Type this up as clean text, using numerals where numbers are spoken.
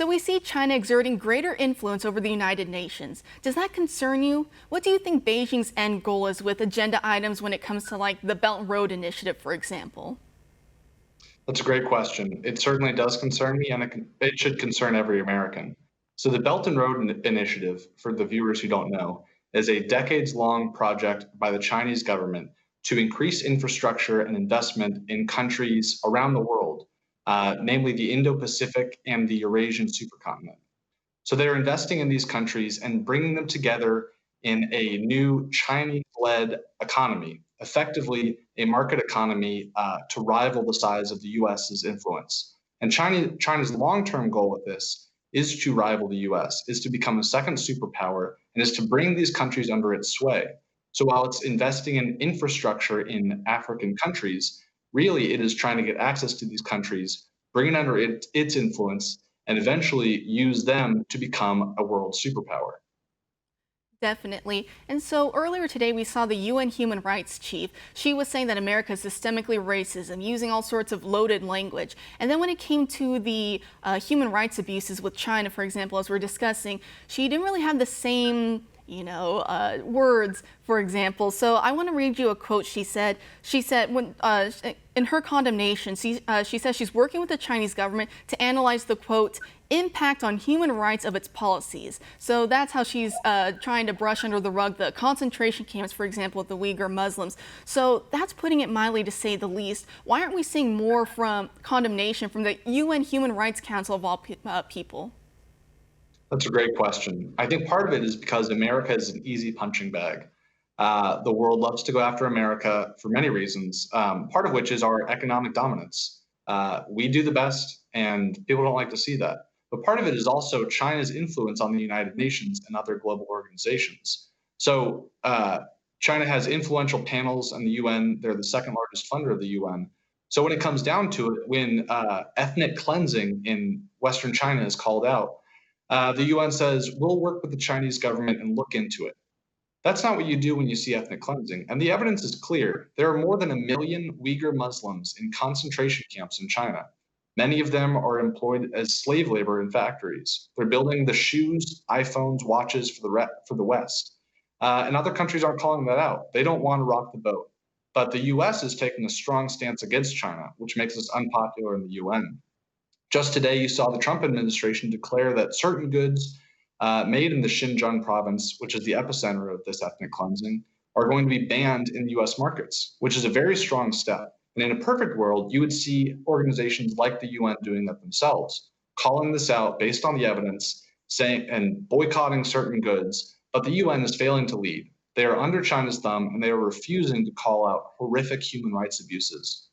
So we see China exerting greater influence over the United Nations. Does that concern you? What do you think Beijing's end goal is with agenda items when it comes to like the Belt and Road Initiative, for example? That's a great question. It certainly does concern me, and it should concern every American. So, the Belt and Road Initiative, for the viewers who don't know, is a decades long project by the Chinese government to increase infrastructure and investment in countries around the world, namely the Indo Pacific and the Eurasian supercontinent. So they're investing in these countries and bringing them together in a new Chinese-led economy, effectively a market economy to rival the size of the U.S.'s influence. And China's long-term goal with this is to rival the U.S., is to become a second superpower, and is to bring these countries under its sway. So while it's investing in infrastructure in African countries, really it is trying to get access to these countries, bring it under its influence, and eventually use them to become a world superpower. Definitely. And so earlier today, we saw the UN human rights chief. She was saying that America is systemically racist, using all sorts of loaded language. And then when it came to the human rights abuses with China, for example, as we're discussing, she didn't really have the same words, for example. So I want to read you a quote she said. She said, when in her condemnation, she says she's working with the Chinese government to analyze the, quote, impact on human rights of its policies. So that's how she's trying to brush under the rug the concentration camps, for example, with the Uyghur Muslims. So that's putting it mildly, to say the least. Why aren't we seeing more from condemnation from the UN Human Rights Council of all people? That's a great question. I think part of it is because America is an easy punching bag. The world loves to go after America for many reasons, part of which is our economic dominance. We do the best, and people don't like to see that. But part of it is also China's influence on the United Nations and other global organizations. So China has influential panels in the UN. They're the second largest funder of the UN. So when it comes down to it, when ethnic cleansing in Western China is called out, the UN says, we'll work with the Chinese government and look into it. That's not what you do when you see ethnic cleansing. And the evidence is clear. There are more than 1 million Uyghur Muslims in concentration camps in China. Many of them are employed as slave labor in factories. They're building the shoes, iPhones, watches for the West. And other countries aren't calling that out. They don't want to rock the boat. But the US is taking a strong stance against China, which makes us unpopular in the UN. Just today, you saw the Trump administration declare that certain goods made in the Xinjiang province, which is the epicenter of this ethnic cleansing, are going to be banned in US markets, which is a very strong step. And in a perfect world, you would see organizations like the UN doing that themselves, calling this out based on the evidence, saying and boycotting certain goods. But the UN is failing to lead. They are under China's thumb, and they are refusing to call out horrific human rights abuses.